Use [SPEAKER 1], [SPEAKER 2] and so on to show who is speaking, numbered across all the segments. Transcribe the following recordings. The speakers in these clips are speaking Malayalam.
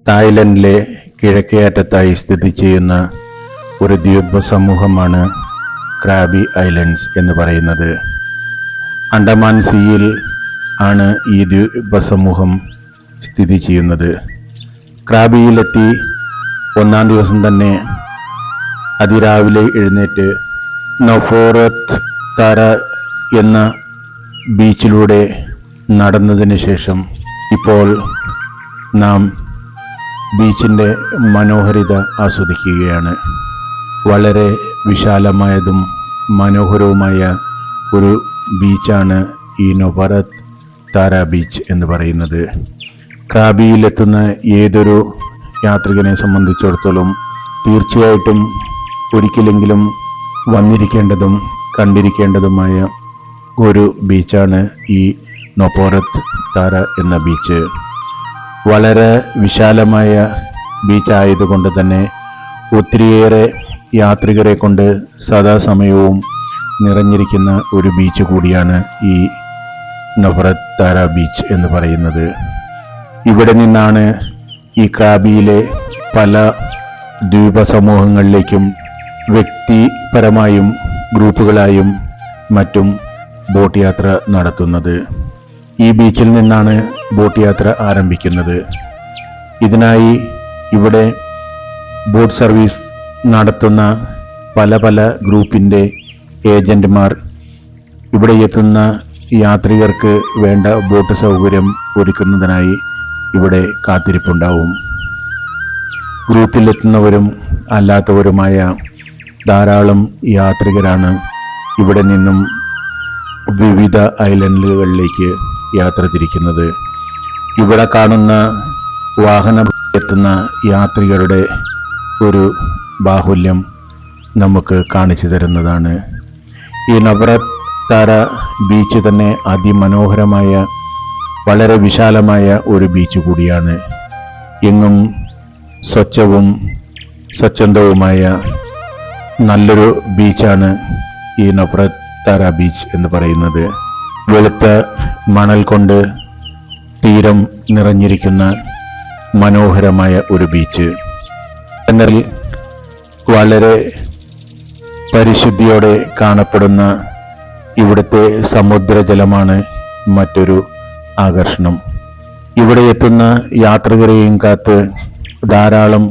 [SPEAKER 1] തായ്ലൻഡിലെ കിഴക്കേ അറ്റത്തായി സ്ഥിതി ചെയ്യുന്ന ഒരു ദ്വീപ സമൂഹമാണ് ക്രാബി ഐലൻഡ്സ് എന്ന് പറയുന്നത്. അണ്ടമാൻ സീയിൽ ആണ് ഈ ദ്വീപ സമൂഹം സ്ഥിതി ചെയ്യുന്നത്. ക്രാബിയിലെത്തി ഒന്നാം ദിവസം തന്നെ അതിരാവിലെ എഴുന്നേറ്റ് നൊഫോറത്ത് താര എന്ന ബീച്ചിലൂടെ നടന്നതിന് ശേഷം ഇപ്പോൾ നാം ബീച്ചിൻ്റെ മനോഹരിത ആസ്വദിക്കുകയാണ്. വളരെ വിശാലമായതും മനോഹരവുമായ ഒരു ബീച്ചാണ് ഈ നൊഫോറത്ത് താര ബീച്ച് എന്ന് പറയുന്നത്. ക്രാബിയിലെത്തുന്ന ഏതൊരു യാത്രികനെ സംബന്ധിച്ചിടത്തോളം തീർച്ചയായിട്ടും ഒരിക്കലെങ്കിലും വന്നിരിക്കേണ്ടതും കണ്ടിരിക്കേണ്ടതുമായ ഒരു ബീച്ചാണ് ഈ നൊഫോറത്ത് താര എന്ന ബീച്ച്. വളരെ വിശാലമായ ബീച്ചായതുകൊണ്ട് തന്നെ ഒത്തിരിയേറെ യാത്രികരെ കൊണ്ട് സദാസമയവും നിറഞ്ഞിരിക്കുന്ന ഒരു ബീച്ച് കൂടിയാണ് ഈ നൊഫോറത്ത് താര ബീച്ച് എന്ന് പറയുന്നത്. ഇവിടെ നിന്നാണ് ഈ ക്രാബിയിലെ പല ദ്വീപ സമൂഹങ്ങളിലേക്കും വ്യക്തിപരമായും ഗ്രൂപ്പുകളായും മറ്റും ബോട്ട് യാത്ര നടത്തുന്നത്. ഈ ബീച്ചിൽ നിന്നാണ് ബോട്ട് യാത്ര ആരംഭിക്കുന്നത്. ഇതിനായി ഇവിടെ ബോട്ട് സർവീസ് നടത്തുന്ന പല പല ഗ്രൂപ്പിൻ്റെ ഏജന്റുമാർ ഇവിടെ എത്തുന്ന യാത്രികർക്ക് വേണ്ട ബോട്ട് സൗകര്യം ഒരുക്കുന്നതിനായി ഇവിടെ കാത്തിരിപ്പുണ്ടാവും. ഗ്രൂപ്പിലെത്തുന്നവരും അല്ലാത്തവരുമായ ധാരാളം യാത്രികരാണ് ഇവിടെ നിന്നും വിവിധ ഐലൻഡുകളിലേക്ക് യാത്ര തിരിക്കുന്നത്. ഇവിടെ കാണുന്ന വാഹനത്തിലെത്തുന്ന യാത്രികരുടെ ഒരു ബാഹുല്യം നമുക്ക് കാണിച്ചു തരുന്നതാണ്. ഈ നൊഫോറത്ത് താര ബീച്ച് തന്നെ അതിമനോഹരമായ വളരെ വിശാലമായ ഒരു ബീച്ച് കൂടിയാണ്. എങ്ങും സ്വച്ഛവും സ്വച്ഛന്തവുമായ നല്ലൊരു ബീച്ചാണ് ഈ നൊഫോറത്ത് താര ബീച്ച് എന്ന് പറയുന്നത്. വെളുത്ത മണൽ കൊണ്ട് തീരം നിറഞ്ഞിരിക്കുന്ന മനോഹരമായ ഒരു ബീച്ച്. എന്നാൽ വളരെ പരിശുദ്ധിയോടെ കാണപ്പെടുന്ന ഇവിടുത്തെ സമുദ്രജലമാണ് മറ്റൊരു ആകർഷണം. ഇവിടെ എത്തുന്ന യാത്രികരെയും കാത്ത് ധാരാളം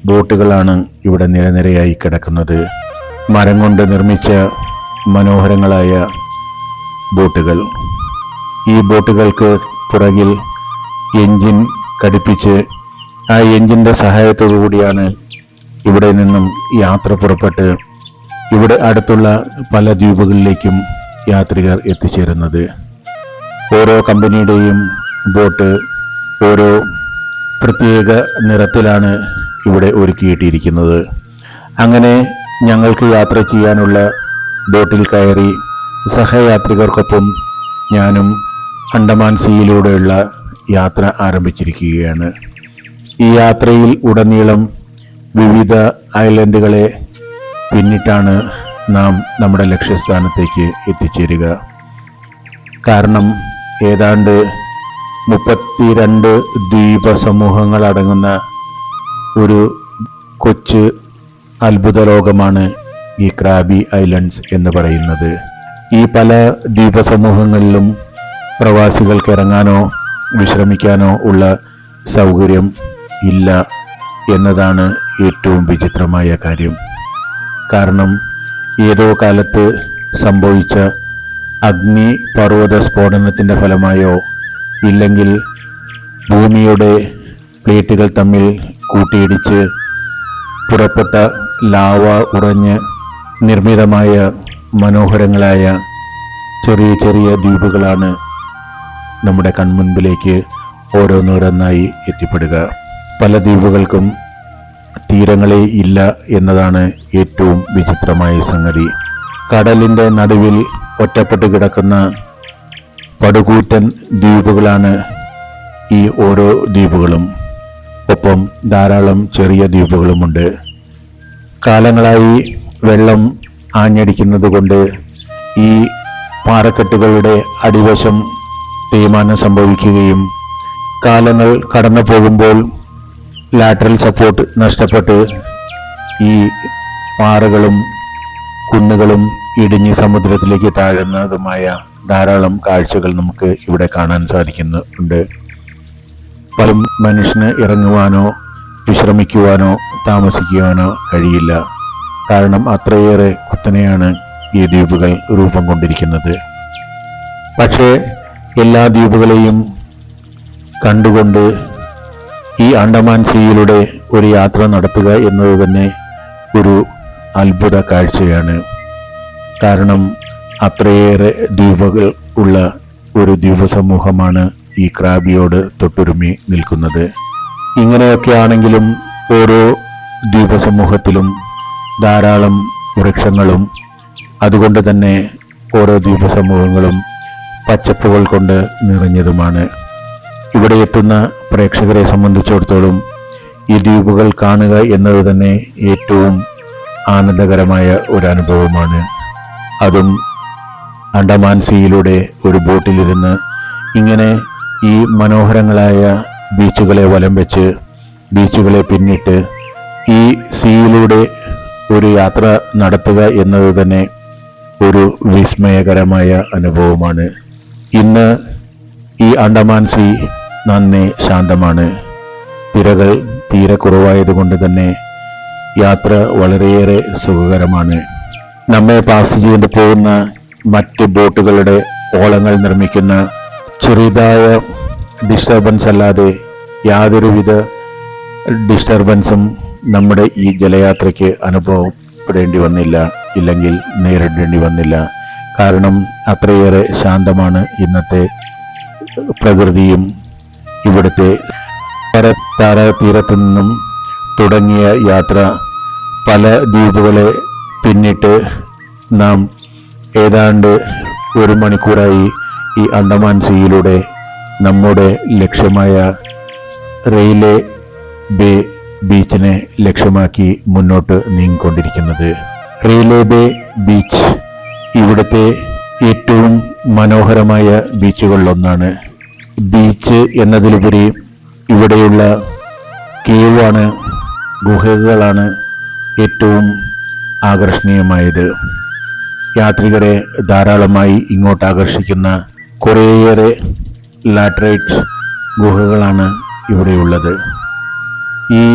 [SPEAKER 1] ബോട്ടുകളാണ് ഇവിടെ നിരനിരയായി കിടക്കുന്നത്. മരം കൊണ്ട് നിർമ്മിച്ച മനോഹരങ്ങളായ ബോട്ടുകൾ. ഈ ബോട്ടുകൾക്ക് പുറകിൽ എൻജിൻ ഘടിപ്പിച്ച് ആ എൻജിൻ്റെ സഹായത്തോടു കൂടിയാണ് ഇവിടെ നിന്നും യാത്ര പുറപ്പെട്ട് ഇവിടെ അടുത്തുള്ള പല ദ്വീപുകളിലേക്കും യാത്രികർ എത്തിച്ചേരുന്നത്. ഓരോ കമ്പനിയുടെയും ബോട്ട് ഓരോ പ്രത്യേക നിറത്തിലാണ് ഇവിടെ ഒരുക്കിയിട്ടിരിക്കുന്നത്. അങ്ങനെ ഞങ്ങൾക്ക് യാത്ര ചെയ്യാനുള്ള ബോട്ടിൽ കയറി സഹയാത്രികർക്കൊപ്പം ഞാനും അണ്ടമാൻ സീയിലൂടെയുള്ള യാത്ര ആരംഭിച്ചിരിക്കുകയാണ്. ഈ യാത്രയിൽ ഉടനീളം വിവിധ ഐലൻഡുകളെ പിന്നിട്ടാണ് നാം നമ്മുടെ ലക്ഷ്യസ്ഥാനത്തേക്ക് എത്തിച്ചേരുക. കാരണം ഏതാണ്ട് 32 ദ്വീപ സമൂഹങ്ങൾ അടങ്ങുന്ന ഒരു കൊച്ചു അത്ഭുത ലോകമാണ് ഈ ക്രാബി ഐലൻഡ്സ് എന്ന് പറയുന്നത്. ഈ പല ദ്വീപ സമൂഹങ്ങളിലും പ്രവാസികൾക്ക് ഇറങ്ങാനോ വിശ്രമിക്കാനോ ഉള്ള സൗകര്യം ഇല്ല എന്നതാണ് ഏറ്റവും വിചിത്രമായ കാര്യം. കാരണം ഏതോ കാലത്ത് സംഭവിച്ച അഗ്നിപർവ്വത സ്ഫോടനത്തിൻ്റെ ഫലമായോ ഇല്ലെങ്കിൽ ഭൂമിയുടെ പ്ലേറ്റുകൾ തമ്മിൽ കൂട്ടിയിടിച്ച് പുറപ്പെട്ട ലാവ ഉറഞ്ഞ് നിർമ്മിതമായ മനോഹരങ്ങളായ ചെറിയ ചെറിയ ദ്വീപുകളാണ് നമ്മുടെ കൺമുൻപിലേക്ക് ഓരോന്നോരോന്നായി എത്തിപ്പെടുക. പല ദ്വീപുകൾക്കും തീരങ്ങളെ ഇല്ല എന്നതാണ് ഏറ്റവും വിചിത്രമായ സംഗതി. കടലിൻ്റെ നടുവിൽ ഒറ്റപ്പെട്ട് കിടക്കുന്ന പടുകൂറ്റൻ ദ്വീപുകളാണ് ഈ ഓരോ ദ്വീപുകളും. ഒപ്പം ധാരാളം ചെറിയ ദ്വീപുകളുമുണ്ട്. കാലങ്ങളായി വെള്ളം ആഞ്ഞടിക്കുന്നത് കൊണ്ട് ഈ പാറക്കെട്ടുകളുടെ അടിവശം തേയ്മാനം സംഭവിക്കുകയും കാലങ്ങൾ കടന്നു പോകുമ്പോൾ ലാറ്ററൽ സപ്പോർട്ട് നഷ്ടപ്പെട്ട് ഈ പാറകളും കുന്നുകളും ഇടിഞ്ഞ് സമുദ്രത്തിലേക്ക് താഴുന്നതുമായ ധാരാളം കാഴ്ചകൾ നമുക്ക് ഇവിടെ കാണാൻ സാധിക്കുന്നുണ്ട്. പല മനുഷ്യന് ഇറങ്ങുവാനോ വിശ്രമിക്കുവാനോ താമസിക്കുവാനോ കഴിയില്ല. കാരണം അത്രയേറെ കുത്തനെയാണ് ഈ ദ്വീപുകൾ രൂപം കൊണ്ടിരിക്കുന്നത്. പക്ഷേ എല്ലാ ദ്വീപുകളെയും കണ്ടുകൊണ്ട് ഈ അണ്ടമാൻ സീയിലൂടെ ഒരു യാത്ര നടത്തുക എന്നത് തന്നെ ഒരു അത്ഭുത കാഴ്ചയാണ്. കാരണം അത്രയേറെ ദ്വീപുകൾ ഉള്ള ഒരു ദ്വീപസമൂഹമാണ് ഈ ക്രാബിയോട് തൊട്ടുരുമി നിൽക്കുന്നത്. ഇങ്ങനെയൊക്കെ ആണെങ്കിലും ഓരോ ദ്വീപസമൂഹത്തിലും ധാരാളം വൃക്ഷങ്ങളും അതുകൊണ്ട് തന്നെ ഓരോ ദ്വീപസമൂഹങ്ങളും പച്ചപ്പുകൾ കൊണ്ട് നിറഞ്ഞതുമാണ്. ഇവിടെ എത്തുന്ന പ്രേക്ഷകരെ സംബന്ധിച്ചിടത്തോളം ഈ ദ്വീപുകൾ കാണുക എന്നത് തന്നെ ഏറ്റവും ആനന്ദകരമായ ഒരു അനുഭവമാണ്. അതും അണ്ടമാൻ സീയിലൂടെ ഒരു ബോട്ടിലിരുന്ന് ഇങ്ങനെ ഈ മനോഹരങ്ങളായ ബീച്ചുകളെ വലം വെച്ച് ബീച്ചുകളെ പിന്നിട്ട് ഈ സീയിലൂടെ ഒരു യാത്ര നടത്തുക എന്നത് തന്നെ ഒരു വിസ്മയകരമായ അനുഭവമാണ്. ഇന്ന് ഈ അണ്ടമാൻ സീ നന്നേ ശാന്തമാണ്. തിരകൾ തീരെ കുറവായതുകൊണ്ട് തന്നെ യാത്ര വളരെയേറെ സുഖകരമാണ്. നമ്മെ പാസ് ചെയ്ത് പോകുന്ന മറ്റ് ബോട്ടുകളുടെ ഓളങ്ങൾ നിർമ്മിക്കുന്ന ചെറുതായ ഡിസ്റ്റർബൻസ് അല്ലാതെ യാതൊരുവിധ ഡിസ്റ്റർബൻസും നമ്മുടെ ഈ ജലയാത്രയ്ക്ക് അനുഭവപ്പെടേണ്ടി വന്നില്ല, ഇല്ലെങ്കിൽ നേരിടേണ്ടി വന്നില്ല. കാരണം അത്രയേറെ ശാന്തമാണ് ഇന്നത്തെ പ്രകൃതിയും. ഇവിടുത്തെ തീരത്തു നിന്നും തുടങ്ങിയ യാത്ര പല ദ്വീപുകളെ പിന്നിട്ട് നാം ഏതാണ്ട് 1 മണിക്കൂറായി ഈ അണ്ടമാൻ സീയിലൂടെ നമ്മുടെ ലക്ഷ്യമായ റെയിലേ ബേ ബീച്ചിനെ ലക്ഷ്യമാക്കി മുന്നോട്ട് നീങ്ങിക്കൊണ്ടിരിക്കുന്നത്. റെയിലേ ബേ ബീച്ച് ഇവിടുത്തെ ഏറ്റവും മനോഹരമായ ബീച്ചുകളിലൊന്നാണ്. ബീച്ച് എന്നതിലുപരി ഇവിടെയുള്ള കേവാണ്, ഗുഹകളാണ് ഏറ്റവും ആകർഷണീയമായത്. യാത്രികരെ ധാരാളമായി ഇങ്ങോട്ട് ആകർഷിക്കുന്ന കുറേയേറെ ലാറ്ററൈറ്റ് ഗുഹകളാണ് ഇവിടെയുള്ളത്. ഈ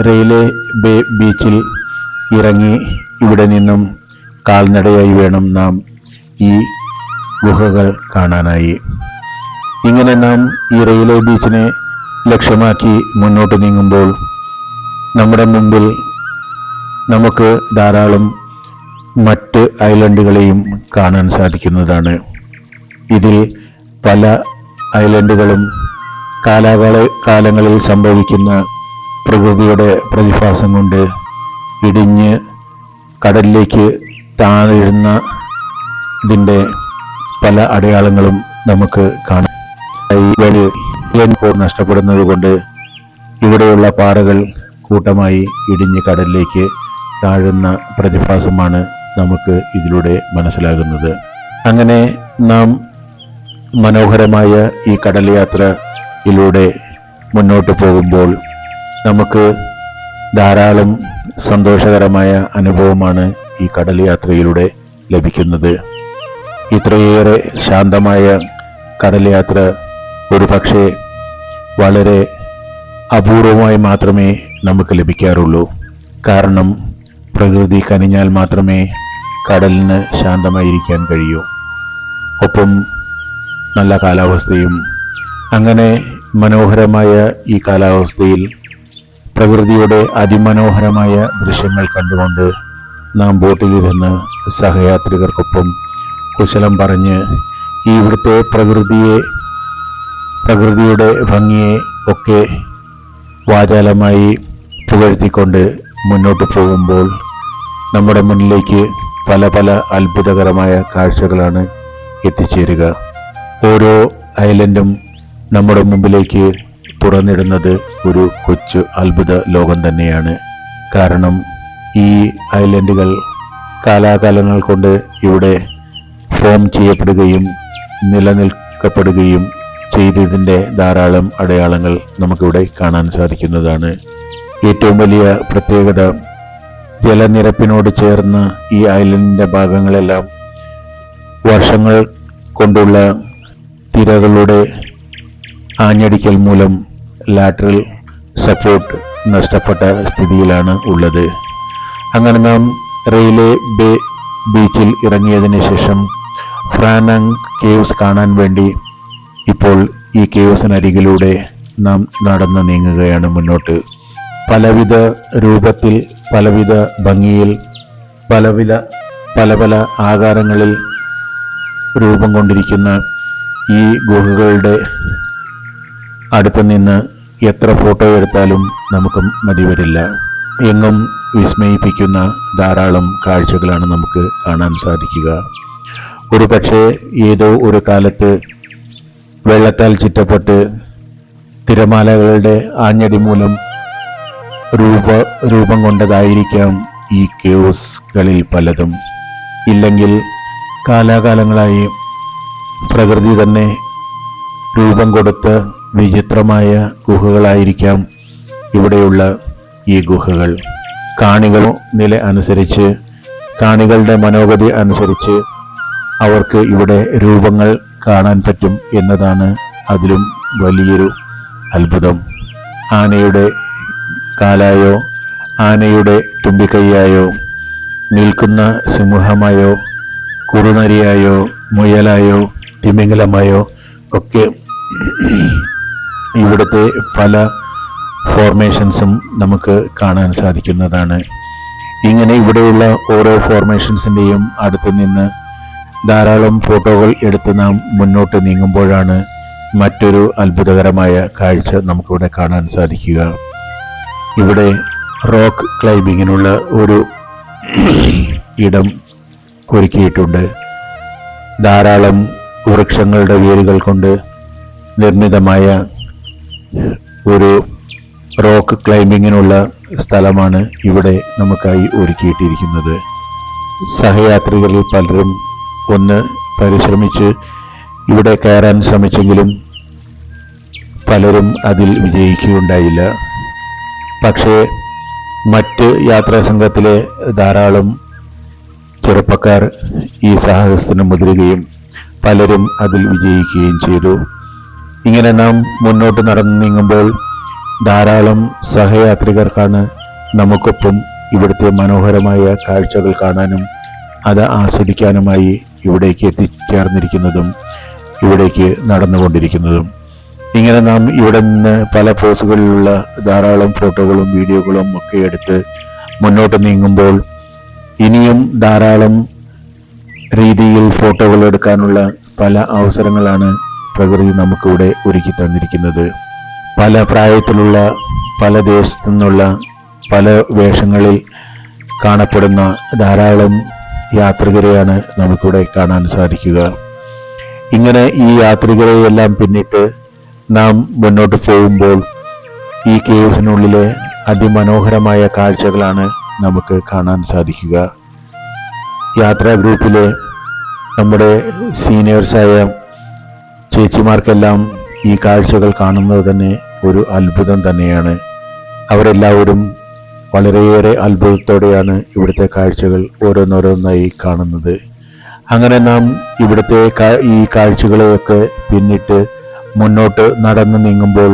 [SPEAKER 1] റെയിലേ ബേ ബീച്ചിൽ ഇറങ്ങി ഇവിടെ നിന്നും കാൽനടയായി വേണം നാം ഈ ഗുഹകൾ കാണാനായി. ഇങ്ങനെ നാം ഈ റെയിലേ ബീച്ചിനെ ലക്ഷ്യമാക്കി മുന്നോട്ട് നീങ്ങുമ്പോൾ നമ്മുടെ മുമ്പിൽ നമുക്ക് ധാരാളം മറ്റ് ഐലൻഡുകളെയും കാണാൻ സാധിക്കുന്നതാണ്. ഇതിൽ പല ഐലൻഡുകളും കാലങ്ങളിൽ സംഭവിക്കുന്ന പ്രകൃതിയുടെ പ്രതിഭാസം കൊണ്ട് ഇടിഞ്ഞ് കടലിലേക്ക് താഴുന്ന ഇതിൻ്റെ പല അടയാളങ്ങളും നമുക്ക് കാണാം. നഷ്ടപ്പെടുന്നത് കൊണ്ട് ഇവിടെയുള്ള പാറകൾ കൂട്ടമായി ഇടിഞ്ഞ് കടലിലേക്ക് താഴുന്ന പ്രതിഭാസമാണ് നമുക്ക് ഇതിലൂടെ മനസ്സിലാകുന്നത്. അങ്ങനെ നാം മനോഹരമായ ഈ കടൽ യാത്രയിലൂടെ മുന്നോട്ട് പോകുമ്പോൾ നമുക്ക് ധാരാളം സന്തോഷകരമായ അനുഭവമാണ് ഈ കടൽ യാത്രയിലൂടെ ലഭിക്കുന്നത്. ഇത്രയേറെ ശാന്തമായ കടൽ യാത്ര ഒരു പക്ഷേ വളരെ അപൂർവമായി മാത്രമേ നമുക്ക് ലഭിക്കാറുള്ളൂ. കാരണം പ്രകൃതി കനിഞ്ഞാൽ മാത്രമേ കടലിന് ശാന്തമായിരിക്കാൻ കഴിയൂ. ഒപ്പം നല്ല കാലാവസ്ഥയും. അങ്ങനെ മനോഹരമായ ഈ കാലാവസ്ഥയിൽ പ്രകൃതിയുടെ അതിമനോഹരമായ ദൃശ്യങ്ങൾ കണ്ടുകൊണ്ട് നാം ബോട്ടിലിരുന്ന് സഹയാത്രികർക്കൊപ്പം കുശലം പറഞ്ഞ് ഈ ഇവിടുത്തെ പ്രകൃതിയുടെ ഭംഗിയെ ഒക്കെ വാചാലമായി പുകഴ്ത്തിക്കൊണ്ട് മുന്നോട്ട് പോകുമ്പോൾ നമ്മുടെ മുന്നിലേക്ക് പല പല അത്ഭുതകരമായ കാഴ്ചകളാണ് എത്തിച്ചേരുക. ഓരോ ഐലൻഡും നമ്മുടെ മുമ്പിലേക്ക് തുറന്നിടുന്നത് ഒരു കൊച്ചു അത്ഭുത ലോകം തന്നെയാണ്. കാരണം ഈ ഐലൻഡുകൾ കാലാകാലങ്ങൾ കൊണ്ട് ഇവിടെ ഫോം ചെയ്യപ്പെടുകയും നിലനിൽക്കപ്പെടുകയും ചെയ്തതിൻ്റെ ധാരാളം അടയാളങ്ങൾ നമുക്കിവിടെ കാണാൻ സാധിക്കുന്നതാണ്. ഏറ്റവും വലിയ പ്രത്യേകത, ജലനിരപ്പിനോട് ചേർന്ന് ഈ ഐലൻഡിൻ്റെ ഭാഗങ്ങളെല്ലാം വർഷങ്ങൾ കൊണ്ടുള്ള തിരകളുടെ ആഞ്ഞടിക്കൽ മൂലം ലാറ്ററൽ സപ്പോർട്ട് നഷ്ടപ്പെട്ട സ്ഥിതിയിലാണ് ഉള്ളത്. അങ്ങനെ നാം റെയിലേ ബേ ബീച്ചിൽ ഇറങ്ങിയതിന് ശേഷം ഫ്രാനാങ് കേവ്സ് കാണാൻ വേണ്ടി ഇപ്പോൾ ഈ കേവ്സിനരികിലൂടെ നാം നടന്നു നീങ്ങുകയാണ് മുന്നോട്ട്. പലവിധ രൂപത്തിൽ, പലവിധ ഭംഗിയിൽ, പല പല ആകാരങ്ങളിൽ രൂപം കൊണ്ടിരിക്കുന്ന ഈ ഗുഹകളുടെ അടുത്ത് നിന്ന് എത്ര ഫോട്ടോ എടുത്താലും നമുക്ക് മതി വരില്ല. എങ്ങും വിസ്മയിപ്പിക്കുന്ന ധാരാളം കാഴ്ചകളാണ് നമുക്ക് കാണാൻ സാധിക്കുക. ഒരു പക്ഷേ ഏതോ ഒരു കാലത്ത് വെള്ളത്താൽ ചുറ്റപ്പെട്ട് തിരമാലകളുടെ ആഞ്ഞടി മൂലം രൂപം കൊണ്ടതായിരിക്കാം ഈ കേവ്സുകളിൽ പലതും. ഇല്ലെങ്കിൽ കാലാകാലങ്ങളായി പ്രകൃതി തന്നെ രൂപം കൊടുത്ത വിചിത്രമായ ഗുഹകളായിരിക്കാം ഇവിടെയുള്ള ഈ ഗുഹകൾ. കാണികൾ നില അനുസരിച്ച്, കാണികളുടെ മനോഗതി അനുസരിച്ച് അവർക്ക് ഇവിടെ രൂപങ്ങൾ കാണാൻ പറ്റും എന്നതാണ് അതിലും വലിയൊരു അത്ഭുതം. ആനയുടെ കാലായോ, ആനയുടെ തുമ്പിക്കൈയായോ, നിൽക്കുന്ന സിംഹമായോ, കുറുനരിയായോ, മുയലായോ, തിമിംഗലമായോ ഒക്കെ ഇവിടുത്തെ പല ഫോർമേഷൻസും നമുക്ക് കാണാൻ സാധിക്കുന്നതാണ്. ഇങ്ങനെ ഇവിടെയുള്ള ഓരോ ഫോർമേഷൻസിൻ്റെയും അടുത്ത് നിന്ന് ധാരാളം ഫോട്ടോകൾ എടുത്ത് നാം മുന്നോട്ട് നീങ്ങുമ്പോഴാണ് മറ്റൊരു അത്ഭുതകരമായ കാഴ്ച നമുക്കിവിടെ കാണാൻ സാധിക്കുക. ഇവിടെ റോക്ക് ക്ലൈംബിങ്ങിനുള്ള ഒരു ഇടം ഒരുക്കിയിട്ടുണ്ട്. ധാരാളം വൃക്ഷങ്ങളുടെ വേരുകൾ കൊണ്ട് നിർമ്മിതമായ ഒരു റോക്ക് ക്ലൈംബിങ്ങിനുള്ള സ്ഥലമാണ് ഇവിടെ നമുക്കായി ഒരുക്കിയിട്ടിരിക്കുന്നത്. സഹയാത്രികരിൽ പലരും ഒന്ന് പരിശ്രമിച്ച് ഇവിടെ കയറാൻ ശ്രമിച്ചെങ്കിലും പലരും അതിൽ വിജയിക്കുകയുണ്ടായില്ല. പക്ഷേ മറ്റ് യാത്രാ സംഘത്തിലെ ധാരാളം ചെറുപ്പക്കാർ ഈ സാഹസത്തിന് മുതിരുകയും പലരും അതിൽ വിജയിക്കുകയും ചെയ്തു. ഇങ്ങനെ നാം മുന്നോട്ട് നടന്നു നീങ്ങുമ്പോൾ ധാരാളം സഹയാത്രികർക്കാണ് നമുക്കൊപ്പം ഇവിടുത്തെ മനോഹരമായ കാഴ്ചകൾ കാണാനും അത് ആസ്വദിക്കാനുമായി ഇവിടേക്ക് എത്തിച്ചേർന്നിരിക്കുന്നതും ഇവിടേക്ക് നടന്നുകൊണ്ടിരിക്കുന്നതും. ഇങ്ങനെ നാം ഇവിടെ നിന്ന് പല പോസുകളിലുള്ള ധാരാളം ഫോട്ടോകളും വീഡിയോകളും ഒക്കെ എടുത്ത് മുന്നോട്ട് നീങ്ങുമ്പോൾ ഇനിയും ധാരാളം രീതിയിൽ ഫോട്ടോകൾ എടുക്കാനുള്ള പല അവസരങ്ങളാണ് പ്രകൃതി നമുക്കിവിടെ ഒരുക്കി തന്നിരിക്കുന്നത്. പല പ്രായത്തിലുള്ള, പല ദേശത്തു നിന്നുള്ള, പല വേഷങ്ങളിൽ കാണപ്പെടുന്ന ധാരാളം യാത്രികരെയാണ് നമുക്കിവിടെ കാണാൻ സാധിക്കുക. ഇങ്ങനെ ഈ യാത്രികരെയെല്ലാം പിന്നിട്ട് നാം മുന്നോട്ട് പോകുമ്പോൾ ഈ കേവ്സിനുള്ളിലെ അതിമനോഹരമായ കാഴ്ചകളാണ് നമുക്ക് കാണാൻ സാധിക്കുക. യാത്രാ ഗ്രൂപ്പിലെ നമ്മുടെ സീനിയേഴ്സായ ചേച്ചിമാർക്കെല്ലാം ഈ കാഴ്ചകൾ കാണുന്നത് തന്നെ ഒരു അത്ഭുതം തന്നെയാണ്. അവരെല്ലാവരും വളരെയേറെ അത്ഭുതത്തോടെയാണ് ഇവിടുത്തെ കാഴ്ചകൾ ഓരോന്നോരോന്നായി കാണുന്നത്. അങ്ങനെ നാം ഇവിടുത്തെ ഈ കാഴ്ചകളെയൊക്കെ പിന്നിട്ട് മുന്നോട്ട് നടന്നു നീങ്ങുമ്പോൾ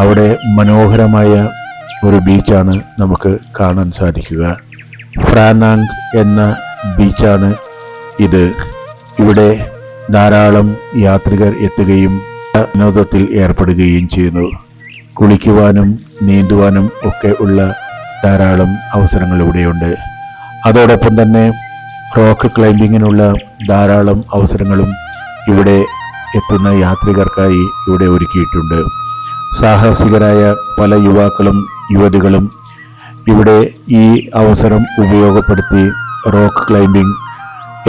[SPEAKER 1] അവിടെ മനോഹരമായ ഒരു ബീച്ചാണ് നമുക്ക് കാണാൻ സാധിക്കുക. ഫ്രാനാങ് എന്ന ബീച്ചാണ് ഇത്. ഇവിടെ ധാരാളം യാത്രികർ എത്തുകയും വിനോദത്തിൽ ഏർപ്പെടുകയും ചെയ്യുന്നു. കുളിക്കുവാനും നീന്തുവാനും ഒക്കെ ഉള്ള ധാരാളം അവസരങ്ങൾ ഇവിടെയുണ്ട്. അതോടൊപ്പം തന്നെ റോക്ക് ക്ലൈംബിങ്ങിനുള്ള ധാരാളം അവസരങ്ങളും ഇവിടെ എത്തുന്ന യാത്രികർക്കായി ഇവിടെ ഒരുക്കിയിട്ടുണ്ട്. സാഹസികരായ പല യുവാക്കളും യുവതികളും ഇവിടെ ഈ അവസരം ഉപയോഗപ്പെടുത്തി റോക്ക് ക്ലൈംബിംഗ്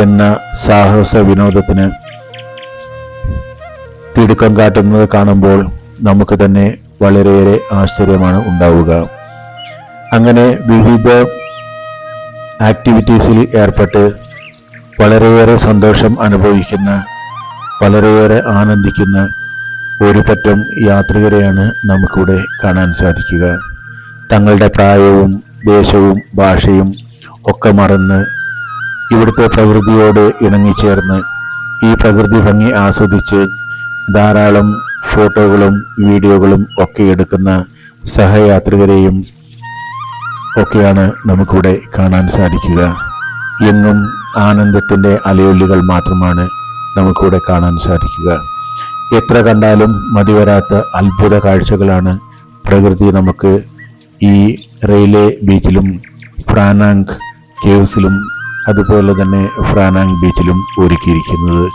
[SPEAKER 1] എന്ന സാഹസ വിനോദത്തിന് തിടുക്കം കാട്ടുന്നത് കാണുമ്പോൾ നമുക്ക് തന്നെ വളരെയേറെ ആശ്ചര്യമാണ് ഉണ്ടാവുക. അങ്ങനെ വിവിധ ആക്ടിവിറ്റീസിൽ ഏർപ്പെട്ട് വളരെയേറെ സന്തോഷം അനുഭവിക്കുന്ന, വളരെയേറെ ആനന്ദിക്കുന്ന ഒരു പറ്റം യാത്രികരെയാണ് നമുക്കിവിടെ കാണാൻ സാധിക്കുക. തങ്ങളുടെ പ്രായവും ദേശവും ഭാഷയും ഒക്കെ മറന്ന് ഇവിടുത്തെ പ്രകൃതിയോട് ഇണങ്ങിച്ചേർന്ന് ഈ പ്രകൃതി ഭംഗി ആസ്വദിച്ച് ധാരാളം ഫോട്ടോകളും വീഡിയോകളും ഒക്കെ എടുക്കുന്ന സഹയാത്രികരെയും ഒക്കെയാണ് നമുക്കിവിടെ കാണാൻ സാധിക്കുക. എങ്ങും ആനന്ദത്തിൻ്റെ അലയൊല്ലികൾ മാത്രമാണ് നമുക്കിവിടെ കാണാൻ സാധിക്കുക. എത്ര കണ്ടാലും മതിവരാത്ത അത്ഭുത കാഴ്ചകളാണ് പ്രകൃതി നമുക്ക് ഈ റെയിലേ ബീച്ചിലും ഫ്രാനാങ് കേവ്സിലും അതുപോലെ തന്നെ ഫ്രാനാങ് ബീച്ചിലും ഒരുക്കിയിരിക്കുന്നത്.